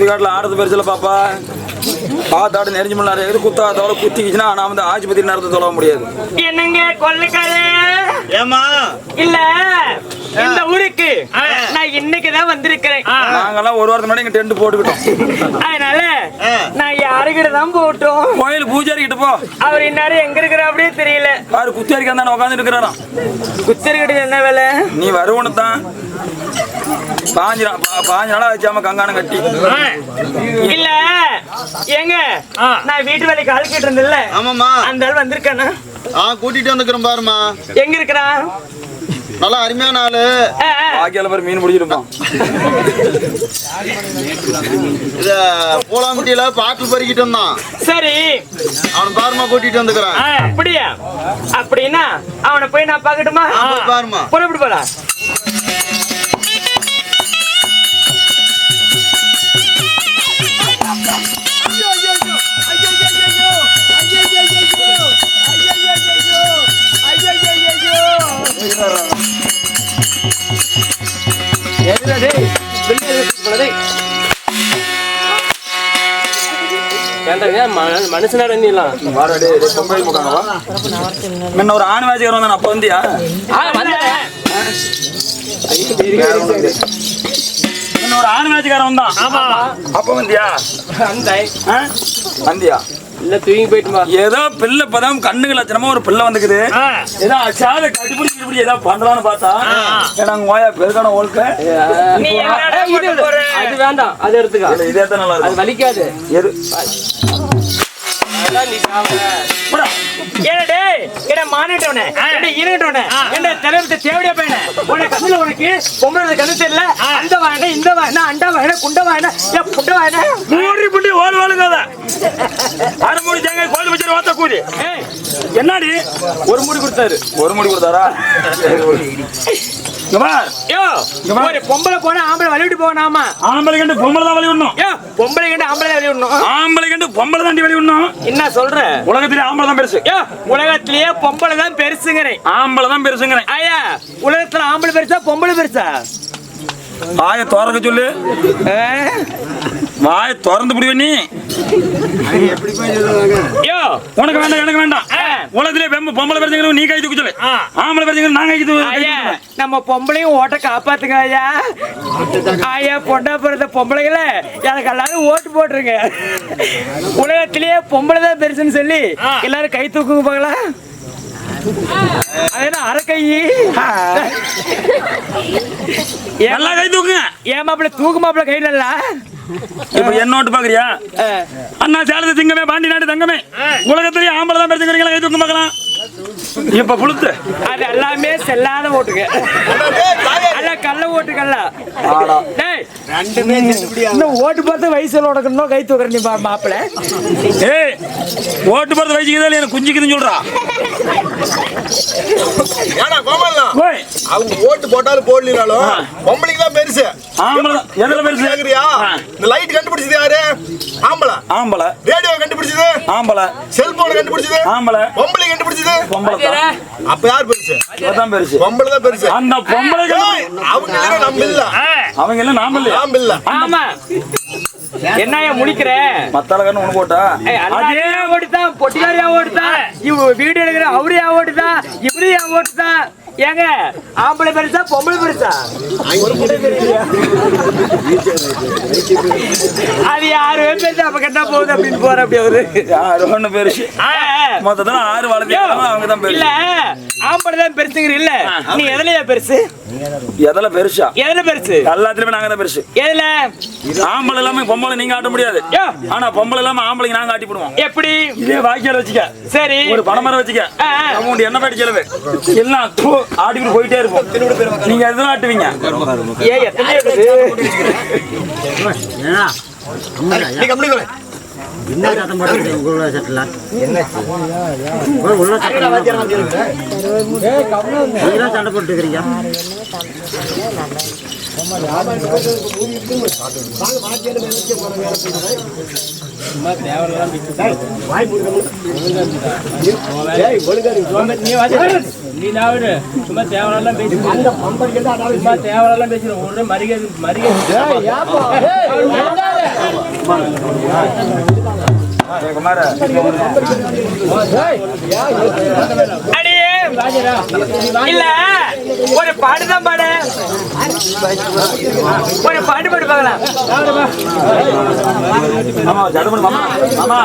சுடுகாட்டில் ஆடுறது பெருசுல பாப்பா. பார்த்தாடு நெறிஞ்சு முன்னாடி எது குத்தாதோட குத்திக்கிச்சுன்னா நான் வந்து ஆஸ்பத்திரி நேரத்தை சொல்ல முடியாது. என்னங்க கொள்ளைக்காரே? ஏமா இல்ல இந்த ஊருக்கு நான் இன்னைக்குதான் வந்திருக்கிறேன். நாங்கெல்லாம் ஒரு வாரத்துக்கு முன்னாடி இங்க டென்ட் போட்டுக்கிட்டோம். அதனால நான் யாருக்கிட்ட தான் போட்டோம். கோயில் பூஜாரி கிட்ட போ. அவர் இன்னாரு எங்க இருக்கிற அப்படியே தெரியல. யாரு குத்தியாரிக்கா தானே உட்காந்து இருக்கிறாராம். குத்தர்கிட்ட என்ன வேலை? நீ வருவனு தான் 5 நாளா வச்சாம கங்கானம் கட்டி. இல்ல ஏங்க நான் வீட்டு வேலைக்கு ஆள் கேட்டு இருந்தேன்ல. ஆமாமா அந்த ஆள் வந்திருக்கானா? கூட்டிட்டு வந்துக்கிறேன் பாருமா. எங்க இருக்கிறான்? நல்லா அருமையான ஆளு. பாக்கியால பேர் மீன் பிடிச்சிருப்பான். இத பூலாங்குட்டியில பாட்டு பறிக்கிட்டு வந்தான். சரி அவன் பாருமா கூட்டிட்டு வந்துக்கிறேன். அப்படியா? அப்படின்னா அவனை போய் நான் பாக்கட்டுமா? பாருமா புறப்பட்டு போலாம். மனுஷனார முன்ன ஒரு ஆண் வாசிகர் வந்தான். அப்ப வந்தியா? ஒரு ஆண் மேட்சுக்காரன் வந்தான். அப்ப வந்தியா? வந்தியா? இல்ல தூங்கி போயிட்டுமா. ஏதோ பிள்ளை இப்பதான் கண்ணுக்கு லட்சணமா ஒரு பிள்ளை வந்துக்குது. ஏதோ அச்சாத கட்டிப்பிடிச்சு ஏதோ பண்றான்னு பார்த்தா நாங்க ஓயா பெருக்கான ஓல்க. அது வேண்டாம், அது எடுத்துக்கா. இதே தான் நல்லா அது வலிக்காது. எது தேவையா பையன உனக்கு பொம்பளை கண்ணு தெரியல. அந்த வாயன இந்த வாயன அண்டா வாயன குண்ட வாயன புண்ட வாயன மூடி புண்டி ஓடு வாழுங்காத அரை மூடி தேங்காய் கோழி வச்சு வாத்த கூடி. என்னடி ஒரு மூடி கொடுத்தாரு? ஒரு மூடி கொடுத்தாரா? பொம்பளை போனா ஆம்பளை வழிவிட்டு போனாமா? ஆம்பளை கண்டு பொம்பளை தான் வழி விடணும். பொம்பளை கண்டு ஆம்பளை வழி விடணும். ஆம்பளை கண்டு பொம்பளை தாண்டி வழி விடணும். என்ன சொல்ற? உலகத்திலேயே ஆம்பளை தான் பெருசு. உலகத்திலேயே பொம்பளை தான் பெருசுங்கிறேன். ஆம்பளை தான் பெருசுங்கிறேன். ஐயா உலகத்துல ஆம்பளை பெருசா பொம்பளை பெருசா? வாய திறக்க சொல்லு. வாய திறந்து புடிவே நீ. உனக்கு வேண்டாம் எனக்கு வேண்டாம். உலகத்திலே பொம்பளை பெருசுங்க நீ கை தூக்க சொல்லு. ஆம்பளை பெருசுங்க நான் கை தூக்க. நம்ம பொம்பளையும் ஓட்ட காப்பாத்துங்க ஐயா. ஐயா பொண்டா பிறந்த பொம்பளைகள எனக்கு எல்லாரும் ஓட்டு போட்டுருங்க. உலகத்திலேயே பொம்பளை தான் பெருசுன்னு சொல்லி எல்லாரும் கை தூக்குங்க பாக்கலாம். அரை கை நல்லா கை தூக்குங்க. ஏன் மாப்பிள்ள தூக்கு மாப்பிள்ள கையில இல்ல. இப்ப என்னோட்டு பாக்குறியா? அண்ணா சேலத்து திங்கமே பாண்டி நாட்டு தங்கமே உலகத்திலேயே ஆம்பளை தான் பெருசுங்க கை தூக்க பார்க்கலாம். இப்ப புளுத்து அது எல்லாமே செல்லாத ஓட்டுங்க. அல்ல கள்ள ஓட்டுக்கல்ல. ஓட்டு பார்த்து வயசுல உடக்கணும் கை தூக்குற நீ மாப்பிள்ள. ஏய் ஓட்டு பார்த்து வயசுக்குதான் எனக்கு குஞ்சிக்குதுன்னு சொல்றா. அவங்க ஓட்டு போட்டாலும் போடலாலும் பொம்பளைக்கு தான் பெருசு. ஆம்பளை எதுல பெருசு? இந்த லைட் கண்டுபிடிச்சது யாரு? ஆம்பளை. ஆம்பளை. ரேடியோ கண்டுபிடிச்சது ஆம்பளை. செல்போன் கண்டுபிடிச்சது ஆம்பளை. பொம்பளை கண்டுபிடிச்சது பொம்பளை. அப்ப யார் பெருசு? அதான் பெருசு. பொம்பளை தான் பெருசு. அந்த பொம்பளை அவங்க எல்லாம் நம்ம இல்ல. அவங்க எல்லாம் நாம இல்ல. நாம இல்ல. ஆமா. என்னைய முடிக்கிற மத்தாளகன்னு உனக்கு ஓட்டா? அதே ஓட்டுதான். பொட்டியாரியா ஓட்டுதான். இவ வீடு எடுக்கிற அவரையா ஓட்டுதான். இவரையா ஓட்டுதான். ஏங்க ஆம்பளை பெருசா பொம்பளை பெருசா? அது யாரு பெருசா அப்ப கெட்டா போகுது அப்படின்னு போற அப்படி அவரு யாரு ஒண்ணு பெருசு. மொத்தத்துல 6 வளர்ந்து அவங்க தான் பெருசு. இல்ல ஆம்பளை தான் பெருசுங்கிற இல்ல. நீ எதுலயா பெருசு? எதுல பெருசா? எதுல பெருசு? எல்லாத்துலயுமே நாங்க தான் பெருசு. எதுல? ஆம்பளை இல்லாம பொம்பளை நீங்க ஆட்ட முடியாது. ஆனா பொம்பளை இல்லாம ஆம்பளைக்கு நாங்க ஆட்டி போடுவோம். எப்படி? இதே வாய்க்கால வச்சுக்க. சரி ஒரு பணமரம் வச்சுக்க. அமௌண்ட் என்ன பாட்டி செலவு எல்லாம் ஆடிட்டு போயிட்டே இருப்போம். நீங்க எதுவும் ஆட்டுவீங்க. என்ன சத்தம் போட்டு உங்களோட சட்டல உள்ள சண்டை போட்டு இருக்கிறீங்க. நீ நாவிடு சும்மா தேவையெல்லாம் பேசுறேன் ஒரு மரியாதை அடியே இல்ல ஒரு பாடுதான் பாடு ஒரு பாட்டு பாடு பார்க்கலாம். ஆமா ஜடமன் மாமா மாமா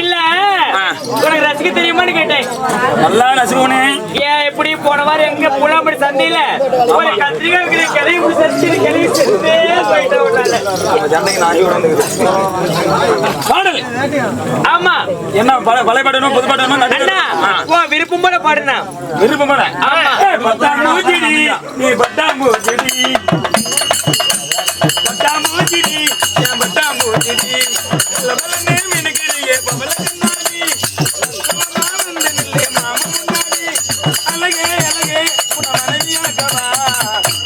இல்ல உனக்கு ரசிக்க தெரியுமான்னு கேட்டேன். நல்லா நசுவனே ஏன் எப்படி போன வாரம் எங்க புலாம்படி சந்தையில ஒரு கத்திரிக்காய் கிளவி பாடல் ஆமா என்ன பழைய பாடணும் புது பாடணும் அண்ணா உன் விருப்பம் போல பாடுனா விருப்பம் போல ஆமா. பட்டாம்பூச்சிடி நீ பட்டாம்பூச்சிடி பட்டாம்பூச்சிடி என் பட்டாம்பூச்சிடி லபலனே மினுக்கிறியே பவல கண்ணாடி வந்து நில்லே மாமா முன்னாடி அழகே அழகே உன மனைவியாக்கவா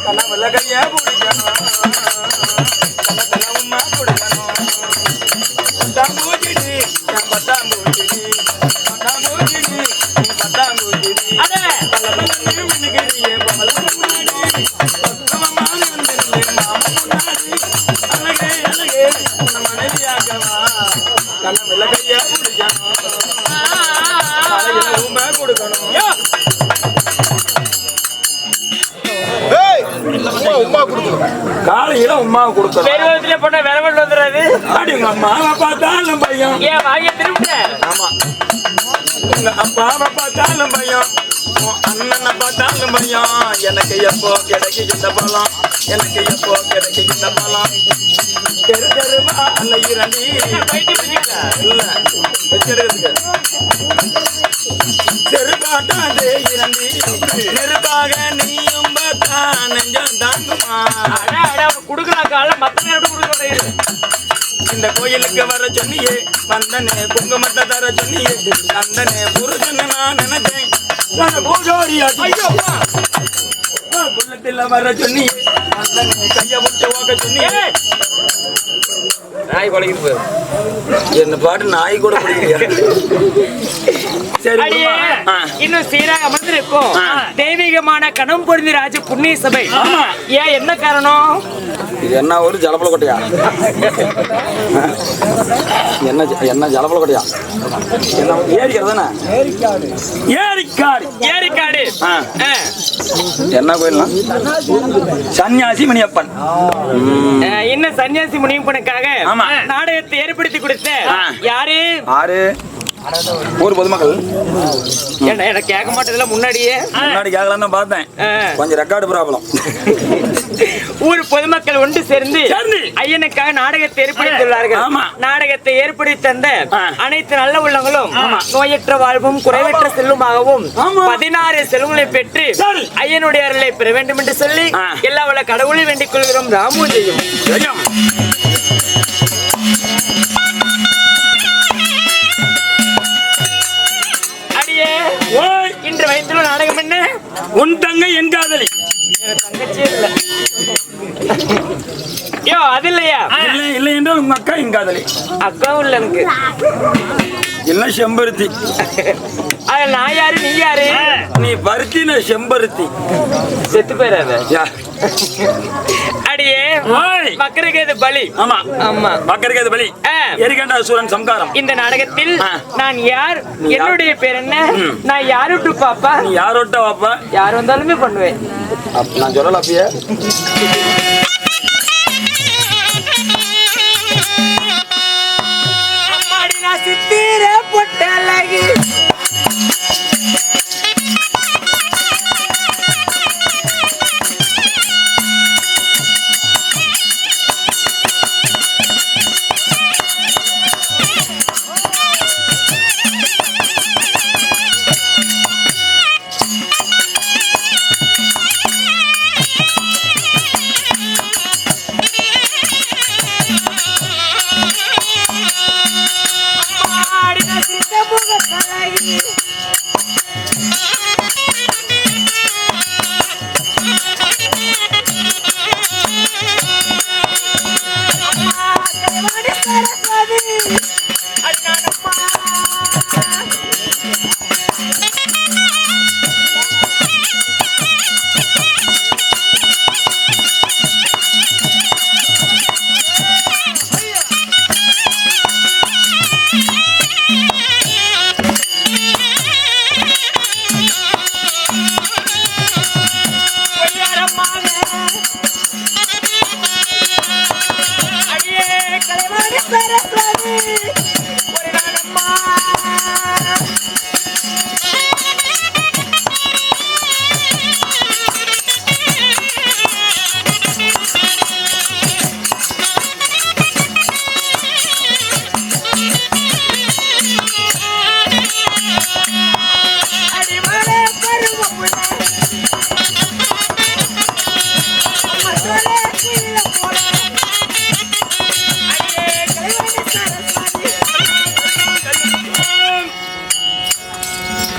கனவுல கையா பிடிக்கணும் கனவுல உம்மா பிடிக்கணும் பட்டாம்பூச்சிடி என் பட்டாம்பூச்சிடி பட்டாம்பூச்சிடி நீ பட்டாம்பூச்சிடி அண்ணே லபலனே மினுக்கிறியே பவல கண்ணாடி பக்கமமான வந்து நில்லே மாமா முன்னாடி அழகே அழகே உன மனைவியாக்கவா கனவுல கையா பிடிக்கணும் கனவுல உம்மா கொடுக்கணும் ஏய் உமா கொடுக்கணும். காலையில உமாவை கொடுக்கணும் பெருவத்துல போட்டா விரவல் வந்துடாது. அடி உங்க அம்மாவை பார்த்தாலும் பையன் ஏன் வாங்கிய திரும்ப ஆமா உங்க அப்பாவை பார்த்தாலும் பையன் உன் அண்ணனை பார்த்தாலும் பையன் எனக்கு எப்போ கிடைக்கும் இந்த பழம் எனக்கு எப்போ கிடைக்கும் இந்த பழம் தெரு தெருவா அலையிறண்டி இல்ல வச்சிருக்கிறதுக்கு செருபாட்டாதே இரண்டி நெருப்பாக நீயும் பார்த்தா நெஞ்சம் தாங்குமா குடுக்கறா கால மத்த நேரம் கொடுக்க இந்த கோயிலுக்கு வர சொன்னியே வந்தனே குங்குமத்தை தர சொன்னியே வந்தனே புருஷன் நான் நினைச்சேன் புள்ளத்தில வர சொன்னியே வந்தனே கைய விட்டு ஓக சொன்னியே நாய் கொலைக்கு என்ன பாட்டு நாய் கூட பிடிக்கலையா சரி அடியே ஆ. இன்னும் சீராக அமர்ந்திருக்கும் ஆ. தெய்வீகமான கணம் பொருந்தி ராஜ புண்ணிய சபை ஆமா. ஏன் என்ன காரணம் இது என்ன ஒரு ஜலப்பல கொட்டையா என்ன ஜலப்பல கொட்டையா என்ன ஏரிக்கிறது தானே ஏரிக்காடு ஏரிக்காடு ஆ. ஆ. என்ன கோயில்னா சன்னியாசி மணியப்பன் இன்னும் சன்னியாசி முனியப்பனுக்காக ஆமா. நாடகத்தை ஏற்படுத்தி கொடுத்த ஆ. யாரு ஆறு ஊர் பொதுமக்கள் என்ன எனக்கு கேட்க மாட்டதுல முன்னாடியே முன்னாடி கேட்கலாம் தான் பார்த்தேன் ஆ. கொஞ்சம் ரெக்கார்டு ப்ராப்ளம் ஊர் பொதுமக்கள் ஒன்று சேர்ந்து சேர்ந்து ஐயனுக்காக நாடகத்தை ஏற்படுத்தியுள்ளார்கள். ஆமா. நாடகத்தை ஏற்படுத்தி தந்த ஆ. அனைத்து நல்ல உள்ளங்களும் நோயற்ற வாழ்வும் குறைவற்ற செல்வமாகவும் ஆமா. 16 செல்வங்களை பெற்று சரி. ஐயனுடைய அருளை பெற வேண்டும் என்று சொல்லி ஆ. எல்லா வல்ல கடவுளை வேண்டிக் கொள்கிறோம். ராமோஜயம் தெரியும் அடியே ஓய் இன்று வயசுல நாடகம் என்ன உன் தங்கை என் காதலி எனக்கு தங்கச்சியே இல்ல யோ அது இல்லையா இல்லை இல்லை என்றால் உங்க அக்கா என் காதலி அக்காவும் இல்ல எனக்கு இல்ல செம்பருத்தி அது நான் யாரு நீ யாரு நீ பருத்தி நான் செம்பருத்தி செத்து போயிடாத யா. அடியே ஓய். மக்களுக்கு இது பலி ஆமா ஆமா மக்களுக்கு அது பலி ஆ. எரிகண்ட சூரன் சம்காரம் இந்த நாடகத்தில் ஆ. நான் யார் நீ யார்? என்னுடைய பேர் என்ன நான் யாருட்டு பாப்பா நீ யாரோட்ட வாப்பா யார் வந்தாலுமே பண்ணுவேன் நான் சொல்லல அப்பயே. அம்மாடி நான் சித்திர பொட்டழகி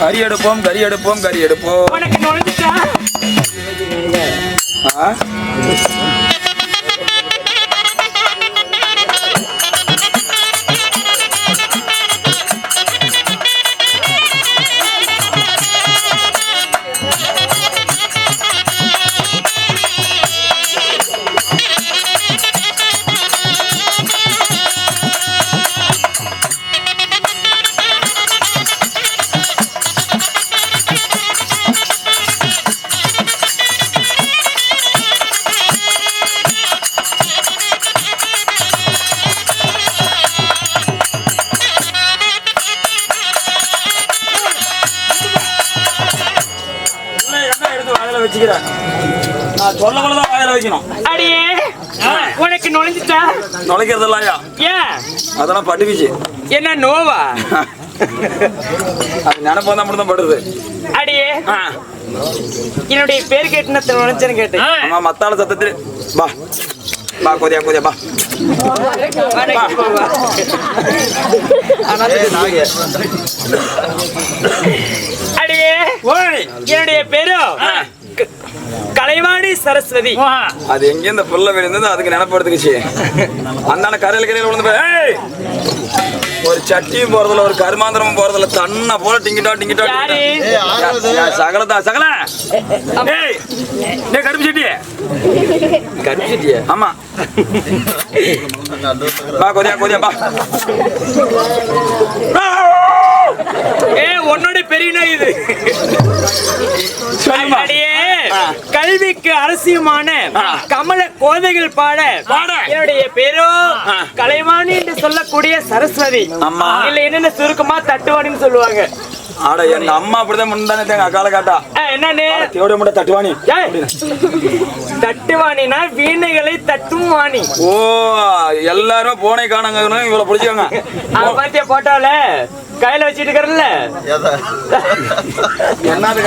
கறி எடுப்போம் கறி எடுப்போம் கறி எடுப்போம். உனக்கு நுழைஞ்சிட்டா வச்சுக்கிறேன். நான் சொல்லக்கூடாதான் வாயில வைக்கணும். அடியே உனக்கு நுழைஞ்சிட்டா நுழைக்கிறதெல்லாம் ஏன் அதெல்லாம் பட்டுக்குச்சு. என்ன நோவா? அது நினைப்பா தான் மட்டும் தான் படுது. அடியே என்னுடைய பேர் கேட்டுன நுழைச்சேன்னு கேட்டேன். ஆமா மத்தாள சத்தத்தில் பா பா கோதியா கோதியா பா. அடியே என்னுடைய பேரு கலைவாணி சரஸ்வதி. அது எங்க இந்த புல்ல விழுந்தது அதுக்கு நினைப்படுத்துக்குச்சு. அந்த கரையில கரையில விழுந்து ஒரு சட்டியும் போறதுல ஒரு கருமாந்திரமும் போறதுல தன்னை போல டிங்கிட்டா டிங்கிட்டா சகலதா சகல கருப்பு சட்டியே கருப்பு சட்டியே ஆமா பா கோதியா கோதியா பா. உன்னோட பெரிய இது கல்விக்கு அரசியமான கமல கோதைகள் பாட என்னுடைய பேரோ கலைவாணி என்று சொல்லக்கூடிய சரஸ்வதி. இல்ல என்னென்ன சுருக்கமா தட்டுவாணின்னு சொல்லுவாங்க. ஆட எங்க அம்மா அப்படிதான் முன்னாடி எங்க அக்கால காட்டா என்னன்னு தேவடைய மட்டும் தட்டுவாணி. தட்டுவாணினா வீணைகளை தட்டும் வாணி. ஓ எல்லாரும் போனை காணாங்க இவ்வளவு பிடிச்சாங்க. பாத்தியா போட்டால கையில வச்சிட்டு இருக்கறல்ல என்னது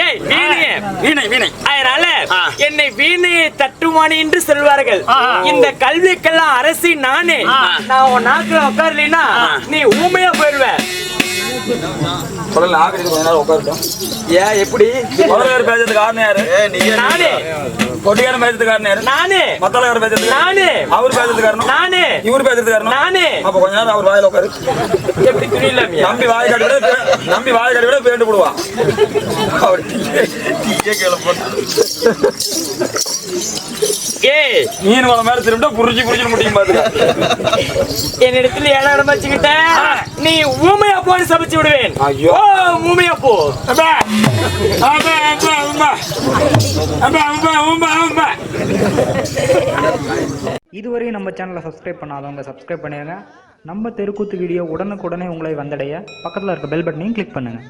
ஏய் வீணை வீணை வீணை. அதனால என்னை வீணையை தட்டுவாணி என்று சொல்வார்கள். இந்த கல்விக்கெல்லாம் அரசி நானே. நான் உன் நாக்குல உட்காரலினா நீ ஊமையா போயிடுவ. சொல்லல ஆகிட்டு கொஞ்ச நேரம் உட்காரட்டும். ஏன் எப்படி பேசுறதுக்கு காரணம் யாரு? நானே. கொட்டியாரம் பேசுறதுக்கு காரணம் யாரு? நானே. மத்தளவர் பேசுறதுக்கு நானே. அவர் பேசுறதுக்கு காரணம் நானே. இவர் பேசுறதுக்கு காரணம் நானே. அப்ப கொஞ்ச நேரம் அவர் வாயில உட்காரு. எப்படி துணியில்லாம நம்பி வாய் காட்டி விட நம்பி வாய் காட்டி விட பேண்டு போடுவான். அவர் டீயே கேள போட்டு ஏய் மீன் வள மேல திரும்பிட்டா புரிஞ்சு முடியும் பாத்துக்க. என்னிடத்தில் ஏழாயிரம் வச்சுக்கிட்ட நீ ஊமையா போன்னு சமைச்சு விடுவேன். ஐயோ. ஊமையா போ. அம்மா அம்மா அம்மா அம்மா அம்மா அம்மா அம்மா. இதுவரை நம்ம சேனலை சப்ஸ்கிரைப் பண்ணாதவங்க சப்ஸ்கிரைப் பண்ணிடுங்க. நம்ம தெருக்கூத்து வீடியோ உடனுக்குடனே உங்களை வந்தடைய பக்கத்தில் இருக்க பெல் பட்டனையும் கிளிக் பண்ணுங்கள்.